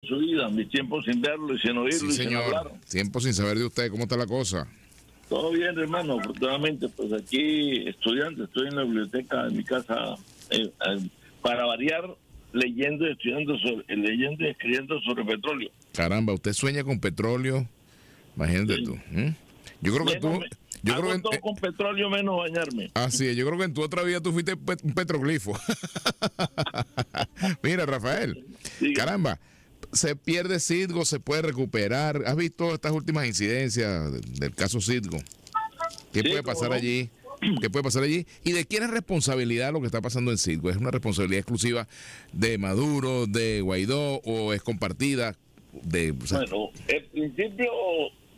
su vida, mi tiempo sin verlo y sin oírlo Sí, y sin señor. hablar. Tiempo sin saber de usted. ¿Cómo está la cosa? Todo bien, hermano, afortunadamente, pues aquí estudiante, estoy en la biblioteca de mi casa, para variar, leyendo y escribiendo sobre petróleo. Caramba, usted sueña con petróleo. Imagínate Sí. tú. Yo creo que tú... Yo Hago creo que, todo con petróleo menos bañarme. así es, yo creo que en tu otra vida tú fuiste un petroglifo. Mira, Rafael, Diga. caramba, se pierde Citgo, se puede recuperar. ¿Has visto estas últimas incidencias del caso Citgo? ¿Qué Sí, puede cómo pasar no. allí? ¿Qué puede pasar allí? ¿Y de quién es responsabilidad lo que está pasando en Citgo? ¿Es una responsabilidad exclusiva de Maduro, de Guaidó, o es compartida? Bueno, en principio,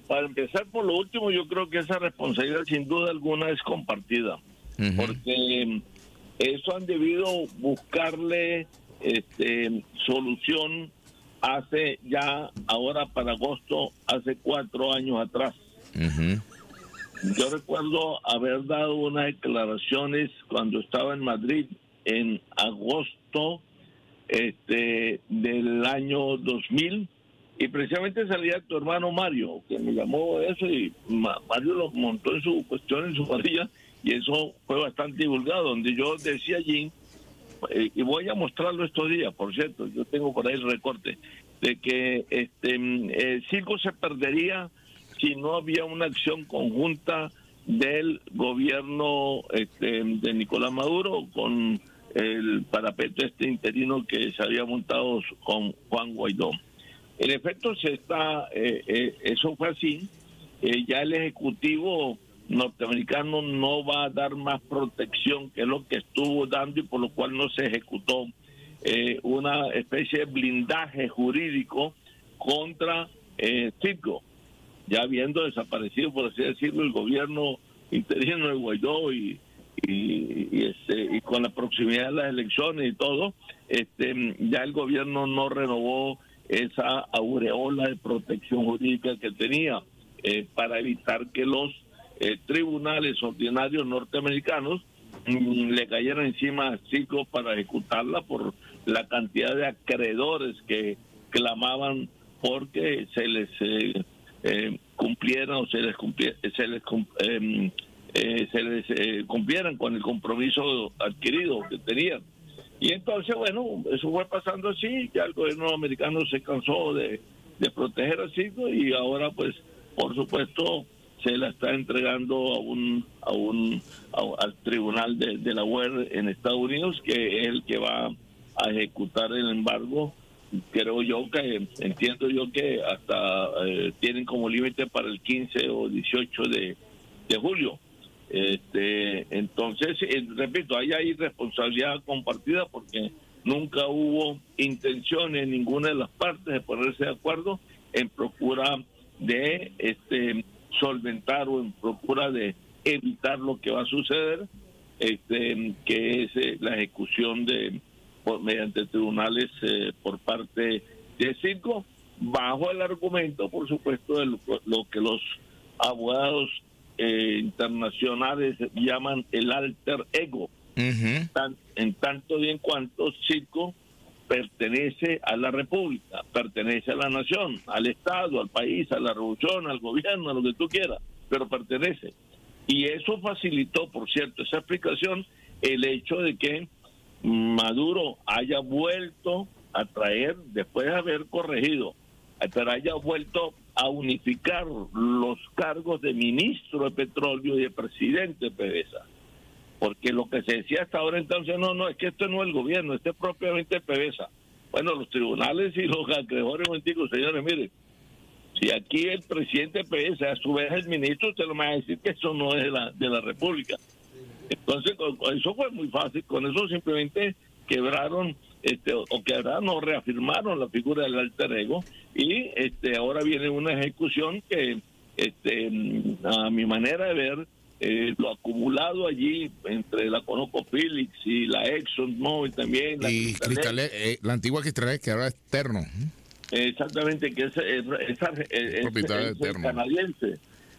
para empezar por lo último, yo creo que esa responsabilidad sin duda alguna es compartida, porque eso han debido buscarle solución hace ya, ahora para agosto, hace 4 años atrás. Yo recuerdo haber dado unas declaraciones cuando estaba en Madrid en agosto del año 2000, y precisamente salía tu hermano Mario, que me llamó eso, y Mario lo montó en su cuestión, en su varilla, y eso fue bastante divulgado, donde yo decía allí, y voy a mostrarlo estos días, por cierto, yo tengo por ahí el recorte, de que el circo se perdería si no había una acción conjunta del gobierno de Nicolás Maduro con el parapeto interino que se había montado con Juan Guaidó. En efecto, eso fue así. Ya el Ejecutivo norteamericano no va a dar más protección que lo que estuvo dando, y por lo cual no se ejecutó una especie de blindaje jurídico contra Citgo, ya habiendo desaparecido, por así decirlo, el gobierno interino de Guaidó y con la proximidad de las elecciones y todo, ya el gobierno no renovó esa aureola de protección jurídica que tenía para evitar que los tribunales ordinarios norteamericanos le cayeran encima a Citgo para ejecutarla por la cantidad de acreedores que clamaban porque se les cumplieran o se les cumplieran con el compromiso adquirido que tenían. Y entonces, bueno, eso fue pasando así, ya el gobierno americano se cansó de proteger a Citgo, y ahora, pues, por supuesto, se la está entregando al tribunal de la UER en Estados Unidos, que es el que va a ejecutar el embargo. Entiendo yo que hasta tienen como límite para el 15 o 18 de julio. Entonces, repito, ahí hay responsabilidad compartida, porque nunca hubo intención en ninguna de las partes de ponerse de acuerdo en procura de solventar o en procura de evitar lo que va a suceder, que es la ejecución mediante tribunales por parte de Citgo, bajo el argumento, por supuesto, de lo que los abogados internacionales llaman el alter ego, en tanto y en cuanto Citgo pertenece a la República, pertenece a la nación, al Estado, al país, a la revolución, al gobierno, a lo que tú quieras, pero pertenece. Y eso facilitó, por cierto, esa explicación, el hecho de que Maduro haya vuelto a traer, después de haber corregido, pero haya vuelto a unificar los cargos de ministro de petróleo y de presidente de PDVSA. Porque lo que se decía hasta ahora entonces, no, es que esto no es el gobierno, esto es propiamente PDVSA. Bueno, los tribunales y los acreedores, señores, miren, si aquí el presidente de PDVSA a su vez el ministro, usted lo va a decir que eso no es de la República. Entonces, eso fue muy fácil, con eso simplemente quebraron, o reafirmaron la figura del alter ego, y ahora viene una ejecución que, a mi manera de ver, lo acumulado allí entre la ConocoPhillips y la ExxonMobil también. Y la antigua Cristalex, que ahora es Terno. Exactamente, que es propietario de Terno.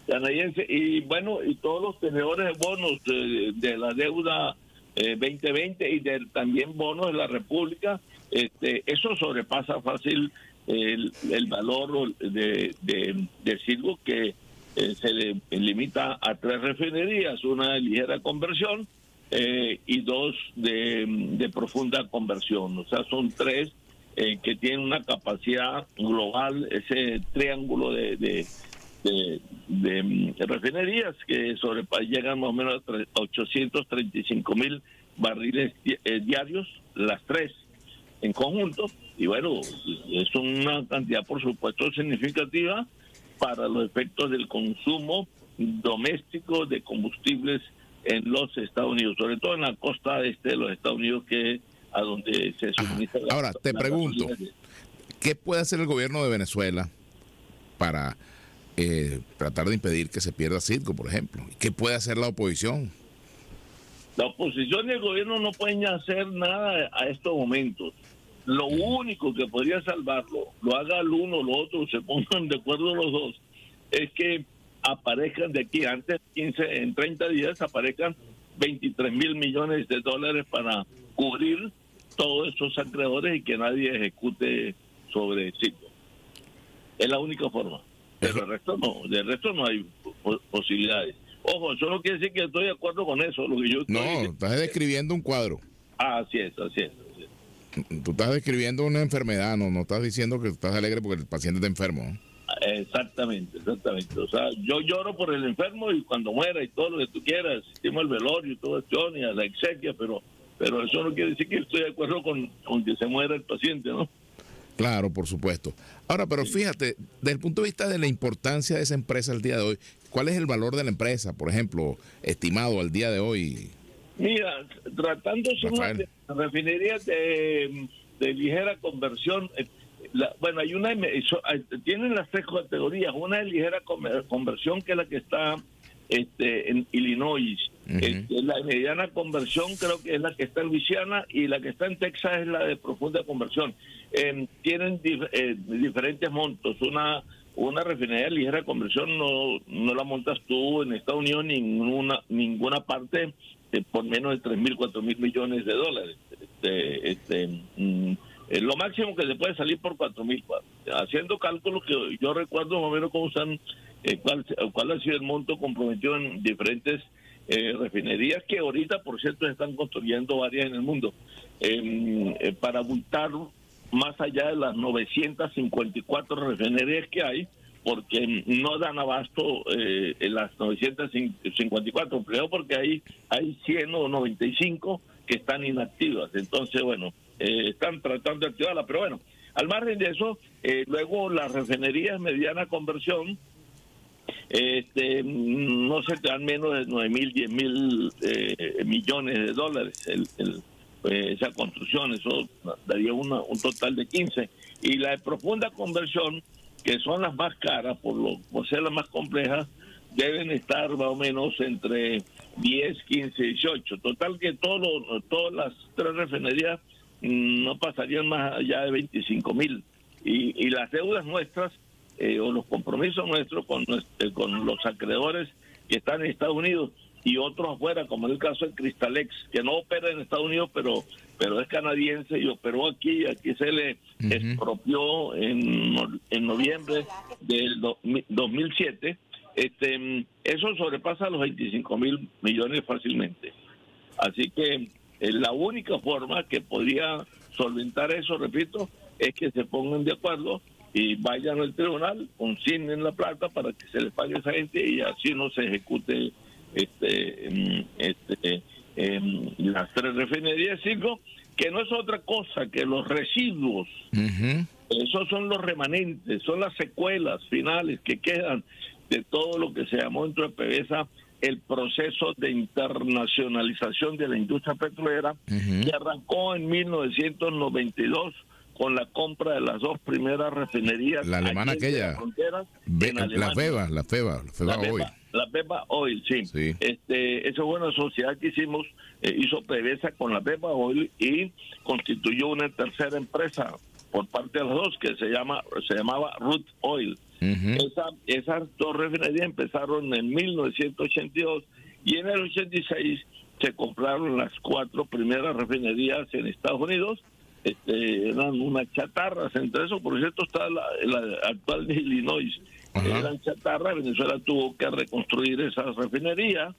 Canadiense, y bueno, y todos los tenedores de bonos de la deuda 2020 y también bonos de la República, eso sobrepasa fácil el valor de Citgo, que se le limita a 3 refinerías, una de ligera conversión y 2 de profunda conversión. O sea, son 3 que tienen una capacidad global, ese triángulo de refinerías que llegan más o menos a 835,000 barriles diarios, las 3 en conjunto, y bueno, es una cantidad por supuesto significativa para los efectos del consumo doméstico de combustibles en los Estados Unidos, sobre todo en la costa este de los Estados Unidos, que a donde se suministra. Ahora, te pregunto, ¿qué puede hacer el gobierno de Venezuela para tratar de impedir que se pierda Citgo, por ejemplo? ¿Qué puede hacer la oposición? La oposición y el gobierno no pueden hacer nada a estos momentos. Lo único que podría salvarlo, lo haga el uno o lo otro, se pongan de acuerdo los dos, es que aparezcan de aquí antes, en 30 días, aparezcan 23,000 millones de dólares para cubrir todos esos acreedores y que nadie ejecute sobre Citgo. Es la única forma. Pero del resto no hay posibilidades. Ojo, eso no quiere decir que estoy de acuerdo con eso. Lo que yo no, estás describiendo un cuadro. Así es. Tú estás describiendo una enfermedad, no estás diciendo que estás alegre porque el paciente está enfermo, ¿no? Exactamente. O sea, yo lloro por el enfermo y cuando muera y todo lo que tú quieras, asistimos al velorio y todo esto, ni a la exequia, pero eso no quiere decir que estoy de acuerdo con que se muera el paciente, ¿no? Claro, por supuesto. Ahora, pero fíjate, desde el punto de vista de la importancia de esa empresa al día de hoy, ¿cuál es el valor de la empresa, por ejemplo, estimado al día de hoy? Mira, tratándose de refinerías de ligera conversión, bueno, tienen las 3 categorías. Una de ligera conversión, que es la que está en Illinois. La mediana conversión creo que es la que está en Luisiana, y la que está en Texas es la de profunda conversión. Tienen diferentes montos. Una refinería de ligera conversión no la montas tú en Estados Unidos ninguna parte por menos de 3,000, 4,000 millones de dólares. Lo máximo que se puede salir por 4,000. Haciendo cálculos que yo recuerdo más o menos cómo están, cuál ha sido el monto comprometido en diferentes refinerías, que ahorita, por cierto, se están construyendo varias en el mundo, para abultar más allá de las 954 refinerías que hay, porque no dan abasto en las 954, primero porque hay 100 o 95 que están inactivas. Entonces, bueno, están tratando de activarla, pero bueno, al margen de eso, luego las refinerías mediana conversión, no se te dan menos de 9,000, 10,000 millones de dólares esa construcción. Eso daría un total de 15. Y la de profunda conversión, que son las más caras por ser las más complejas, deben estar más o menos entre 10, 15, 18. Total que todas las 3 refinerías no pasarían más allá de 25,000. Y las deudas nuestras, o los compromisos nuestros con los acreedores que están en Estados Unidos y otros afuera, como en el caso de Cristalex, que no opera en Estados Unidos, pero es canadiense y operó aquí se le expropió en noviembre del 2007. Eso sobrepasa los 25,000 millones fácilmente. Así que la única forma que podría solventar eso, repito, es que se pongan de acuerdo y vayan al tribunal, consignen la plata para que se les pague a esa gente y así no se ejecute las 3 refinerías, 5, que no es otra cosa que los residuos. Esos son los remanentes, son las secuelas finales que quedan de todo lo que se llamó dentro de PDVSA el proceso de internacionalización de la industria petrolera, que arrancó en 1992 con la compra de las 2 primeras refinerías. La alemana aquella, la FEBA Oil. La FEBA Oil, sí. Eso fue una sociedad que hizo PDVSA con la FEBA Oil y constituyó una tercera empresa por parte de las 2 que se llamaba Root Oil. Esas 2 refinerías empezaron en 1982 y en el 86 se compraron las 4 primeras refinerías en Estados Unidos, eran unas chatarras. Entre eso, por cierto, está la actual de Illinois. Eran chatarras. Venezuela tuvo que reconstruir esas refinerías,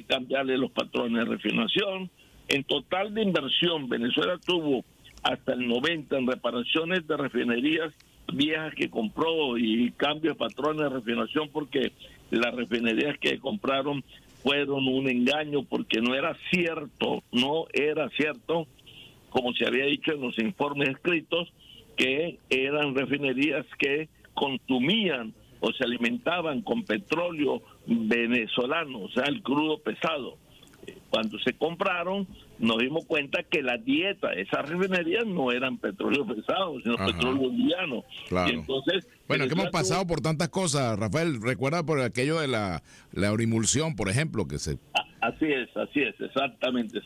cambiarle los patrones de refinación. En total de inversión, Venezuela tuvo hasta el 90 en reparaciones de refinerías viejas que compró y cambio de patrones de refinación, porque las refinerías que compraron fueron un engaño, porque no era cierto, como se había dicho en los informes escritos, que eran refinerías que consumían o se alimentaban con petróleo venezolano, o sea, el crudo pesado. Cuando se compraron, nos dimos cuenta que la dieta de esas refinerías no eran petróleo pesado, sino petróleo liviano. Claro. Y entonces, bueno, que hemos pasado por tantas cosas, Rafael. Recuerda por aquello de la eurimulsión, por ejemplo, que se... Así es, exactamente.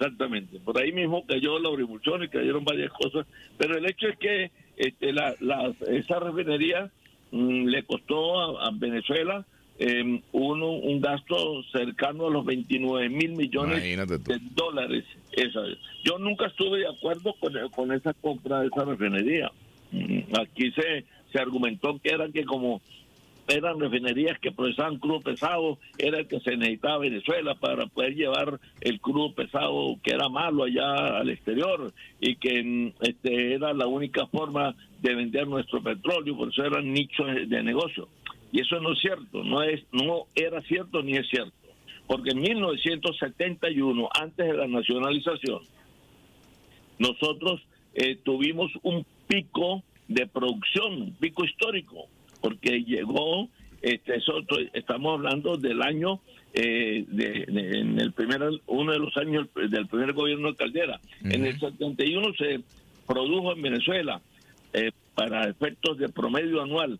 Por ahí mismo cayó la eurimulsión y cayeron varias cosas, pero el hecho es que esa refinería le costó a Venezuela un gasto cercano a los 29 mil millones de dólares. Yo nunca estuve de acuerdo con esa compra de esa refinería. Aquí se argumentó que como eran refinerías que procesaban crudo pesado, era el que se necesitaba Venezuela para poder llevar el crudo pesado que era malo allá al exterior, y que era la única forma de vender nuestro petróleo, por eso eran nichos de negocio. Y eso no es cierto, no era cierto ni es cierto, porque en 1971, antes de la nacionalización, nosotros tuvimos un pico de producción, un pico histórico, porque llegó, estamos hablando del año, uno de los años del primer gobierno de Caldera. En el 71 se produjo en Venezuela, para efectos de promedio anual,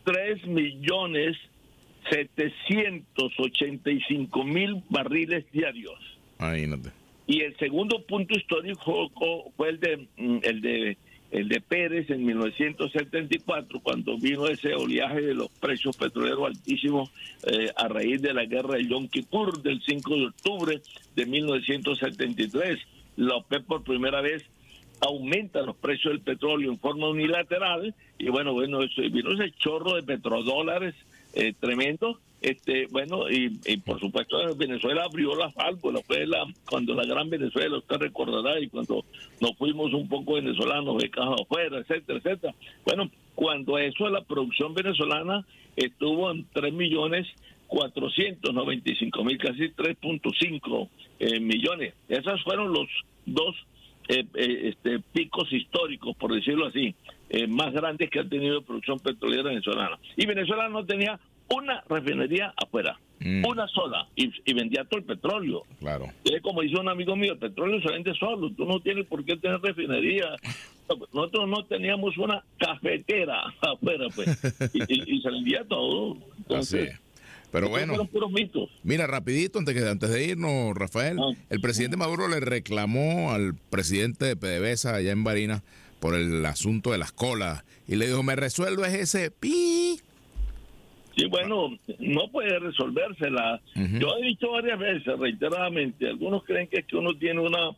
3.785.000 barriles diarios. Imagínate. Y el segundo punto histórico fue el de Pérez en 1974, cuando vino ese oleaje de los precios petroleros altísimos a raíz de la guerra de Yom Kippur del 5 de octubre de 1973. La OPEP por primera vez aumenta los precios del petróleo en forma unilateral, y bueno, eso, vino ese chorro de petrodólares tremendo. Y por supuesto Venezuela abrió las válvulas, cuando la gran Venezuela, usted recordará, y cuando nos fuimos un poco venezolanos becados afuera, etcétera. Bueno, cuando eso, la producción venezolana estuvo en 3.495.000, casi 3.5 millones. Esos fueron los dos picos históricos, por decirlo así, más grandes que ha tenido producción petrolera venezolana. Y Venezuela no tenía una refinería afuera, una sola, y vendía todo el petróleo. Claro. Como dice un amigo mío, el petróleo se vende solo, tú no tienes por qué tener refinería. Nosotros no teníamos una cafetera afuera, pues, y se vendía todo. Entonces, así. Pero bueno, fueron puros mitos. Mira, rapidito, antes de irnos, Rafael, el presidente Maduro le reclamó al presidente de PDVSA allá en Barinas por el asunto de las colas, y le dijo, ¿me resuelves ese pi? Sí, bueno, no puede resolvérsela. Yo he dicho varias veces, reiteradamente, algunos creen que uno tiene una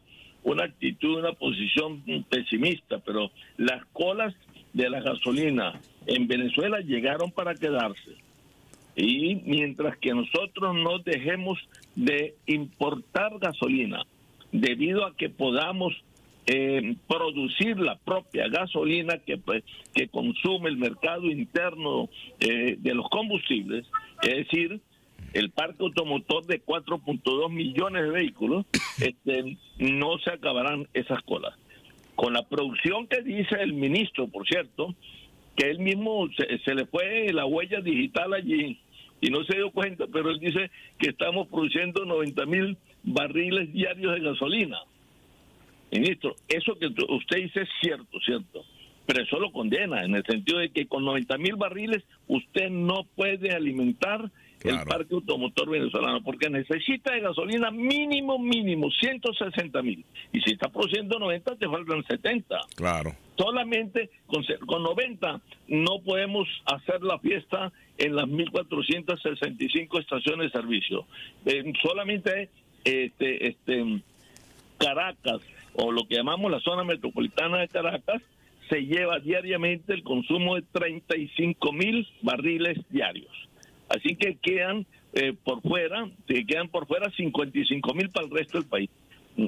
actitud, una posición pesimista, pero las colas de la gasolina en Venezuela llegaron para quedarse. Y mientras que nosotros no dejemos de importar gasolina, debido a que podamos producir la propia gasolina que consume el mercado interno de los combustibles, es decir, el parque automotor de 4.2 millones de vehículos, no se acabarán esas colas. Con la producción que dice el ministro, por cierto, que él mismo se le fue la huella digital allí y no se dio cuenta, pero él dice que estamos produciendo 90.000 barriles diarios de gasolina. Ministro, eso que usted dice es cierto, pero eso lo condena, en el sentido de que con 90.000 barriles usted no puede alimentar el parque automotor venezolano, porque necesita de gasolina mínimo 160.000, y si está produciendo 90, te faltan 70. Claro. Solamente con 90 no podemos hacer la fiesta en las 1.465 estaciones de servicio. Solamente Caracas o lo que llamamos la zona metropolitana de Caracas, se lleva diariamente el consumo de 35.000 barriles diarios. Así que quedan por fuera 55.000 para el resto del país.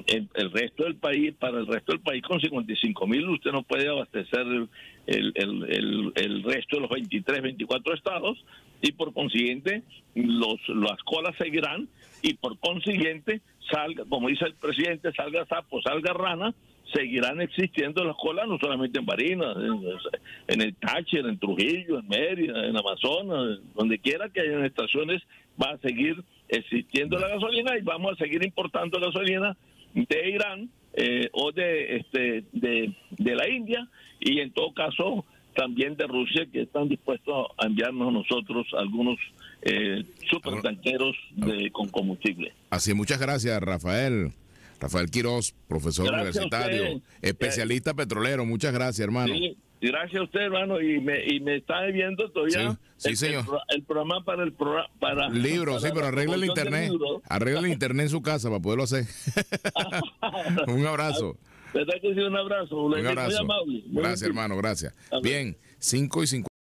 El resto del país, para el resto del país, con 55.000 usted no puede abastecer el resto de los 23, 24 estados, y por consiguiente las colas seguirán, y por consiguiente, salga, como dice el presidente, salga sapo, salga rana, seguirán existiendo las colas, no solamente en Barinas, en el Táchira, en Trujillo, en Mérida, en Amazonas, donde quiera que haya estaciones, va a seguir existiendo la gasolina, y vamos a seguir importando gasolina de Irán o de la India, y en todo caso también de Rusia, que están dispuestos a enviarnos a nosotros algunos supertanqueros con combustible. Así, muchas gracias, Rafael Quiroz, profesor universitario, especialista petrolero. Muchas gracias, hermano. Sí, gracias a usted, hermano, y me está viendo todavía señor. El programa para libro, sí, pero arregla el internet. Arregla el internet en su casa para poderlo hacer. Un abrazo. ¿Verdad que sí? Un abrazo. Un abrazo. Muy amable. Gracias, hermano, gracias. Bien, 5:50.